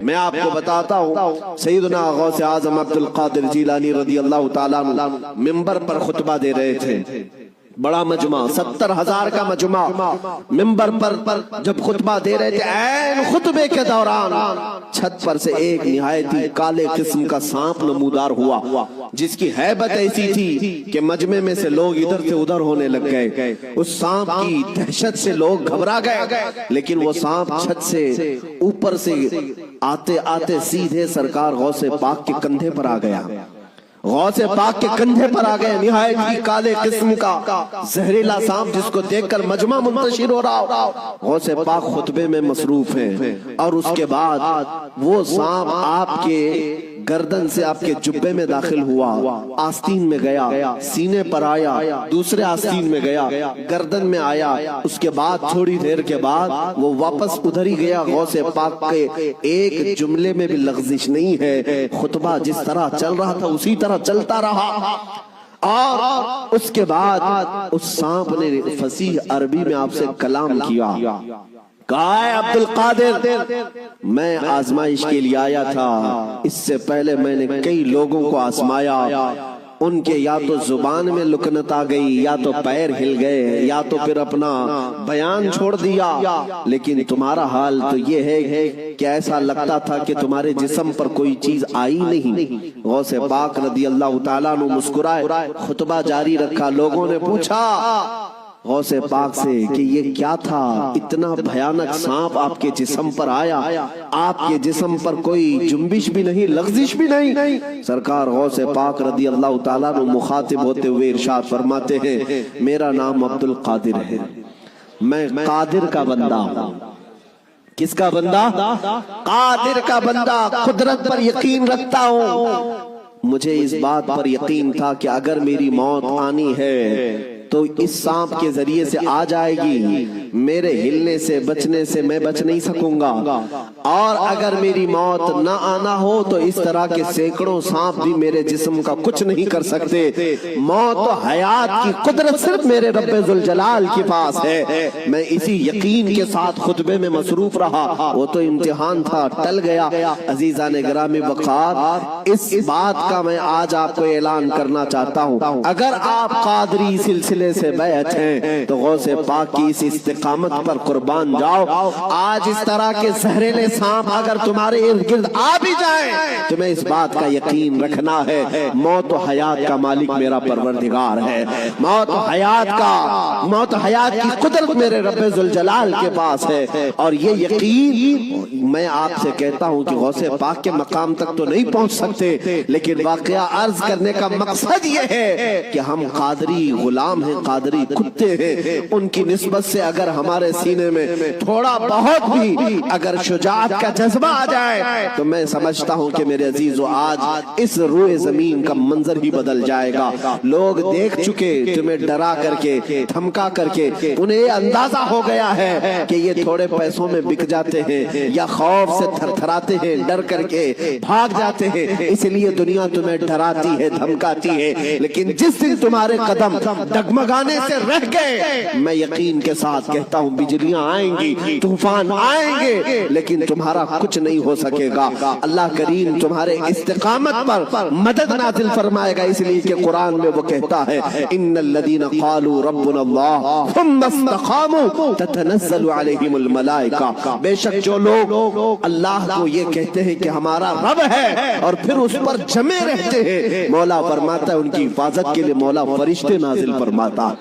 میں آپ کو بتاتا ہوں، سیدنا غوث اعظم عبد القادر جیلانی رضی اللہ تعالیٰ عنہ منبر پر خطبہ دے رہے تھے، بڑا مجمع 70,000 کا مجمع، منبر پر جب خطبہ دے رہے تھے، عین خطبے کے دوران چھت پر سے ایک نہایت ہی کالے قسم کا سانپ نمودار ہوا، جس کی ہیبت ایسی تھی کہ مجمع میں سے لوگ ادھر سے ادھر ہونے لگ گئے۔ اس سانپ کی دہشت سے لوگ گھبرا گئے، لیکن وہ سانپ چھت سے اوپر سے آتے آتے سیدھے سرکار غوث پاک کے کندھے پر آ گیا۔ غوث پاک کے کندھے پر آ گئے، نہایت ہی کالے قسم کا زہریلا سانپ، جس کو دیکھ کر مجمع منتشر ہو رہا۔ غوث پاک خطبے میں مصروف ہیں، اور اس کے بعد وہ سانپ آپ کے گردن سے آپ کے جبے میں داخل ہوا، آستین میں گیا، سینے پر آیا، دوسرے آستین میں گیا، گردن میں آیا۔ اس کے بعد تھوڑی دیر کے بعد وہ واپس ادھر ہی گیا۔ غوث پاک کے ایک جملے میں بھی لغزش نہیں ہے، خطبہ جس طرح چل رہا تھا اسی طرح چلتا رہا۔ اور اس کے بعد اس سانپ نے فصیح عربی میں آپ سے کلام کیا، کہا ہے عبد القادر، میں آزمائش کے لیے آیا تھا، اس سے پہلے میں نے کئی لوگوں کو آزمایا، ان کے یا تو زبان میں لکنت آ گئی، یا تو پیر ہل گئے، یا تو پھر اپنا بیان چھوڑ دیا، لیکن تمہارا حال تو یہ ہے کہ ایسا لگتا تھا کہ تمہارے جسم پر کوئی چیز آئی نہیں۔ غوث پاک رضی اللہ تعالیٰ عنہ مسکرائے، خطبہ جاری رکھا۔ لوگوں نے پوچھا غوث پاک سے کہ یہ کیا تھا، اتنا بھیانک سانپ آپ کے جسم پر آیا، آپ کے جسم پر کوئی جنبش بھی نہیں، لغزش بھی نہیں۔ سرکار غوث پاک رضی اللہ تعالیٰ عنہ مخاطب ہوتے ہوئے ارشاد فرماتے ہیں، میرا نام عبد القادر ہے، میں قادر کا بندہ ہوں۔ کس کا بندہ؟ قادر کا بندہ، قدرت پر یقین رکھتا ہوں۔ مجھے اس بات پر یقین تھا کہ اگر میری موت آنی ہے تو اس سانپ کے ذریعے سے آ جائے گی، میرے ہلنے سے بچنے سے میں بچ نہیں سکوں گا، اور اگر میری موت نہ آنا ہو تو اس طرح کے سینکڑوں سانپ بھی میرے جسم کا کچھ نہیں کر سکتے۔ موت و حیات کی قدرت صرف میرے رب ذوالجلال کے پاس ہے۔ میں اسی یقین کے ساتھ خطبے میں مصروف رہا، وہ تو امتحان تھا، ٹل گیا۔ عزیزان گرامی وقار، اس بات کا میں آج آپ کو اعلان کرنا چاہتا ہوں، اگر آپ قادری سلسلے سے بیعت ہیں تو غوث پاک کی اس استقامت پر قربان جاؤ۔ آج اس طرح کے زہریلے سانپ اگر تمہارے ارد گرد آ بھی جائیں، تمہیں اس بات کا یقین رکھنا ہے، موت و حیات کا مالک میرا پروردگار ہے، موت و حیات کی قدرت میرے رب ذوالجلال کے پاس ہے۔ اور یہ یقین میں آپ سے کہتا ہوں کہ غوث پاک کے مقام تک تو نہیں پہنچ سکتے، لیکن واقعہ عرض کرنے کا مقصد یہ ہے کہ ہم قادری غلام ہیں، قادری کتے ہیں، ان کی نسبت سے اگر ہمارے سینے میں تھوڑا بہت بھی اگر شجاعت کا جذبہ آ جائے تو میں سمجھتا ہوں کہ میرے عزیزو آج اس روئے زمین کا منظر ہی بدل جائے گا۔ لوگ دیکھ چکے تمہیں ڈرا کر کے، دھمکا کر کے، انہیں یہ اندازہ ہو گیا ہے کہ یہ تھوڑے پیسوں میں بک جاتے ہیں یا خوف سے تھر تھراتے ہیں، ڈر کر کے بھاگ جاتے ہیں، اس لیے دنیا تمہیں ڈراتی ہے، دھمکاتی ہے۔ لیکن جس دن تمہارے قدم ڈگمگانے سے رہ گئے، میں یقین کے ساتھ کہتا ہوں بجلیاں آئیں گی، طوفان آئیں گے، لیکن تمہارا کچھ نہیں ہو سکے گا۔ اللہ کریم تمہارے استقامت پر مدد نازل فرمائے گا، اس لیے کہ قرآن میں وہ کہتا ہے ان الذین قالوا ربنا اللہ ثم استقاموا تتنزل علیہم الملائکہ، بے شک جو لوگ اللہ کو یہ کہتے ہیں کہ ہمارا رب ہے اور پھر اس پر جمے رہتے ہیں، مولا فرماتا ہے ان کی حفاظت کے لیے مولا فرشتے نازل فرماتا۔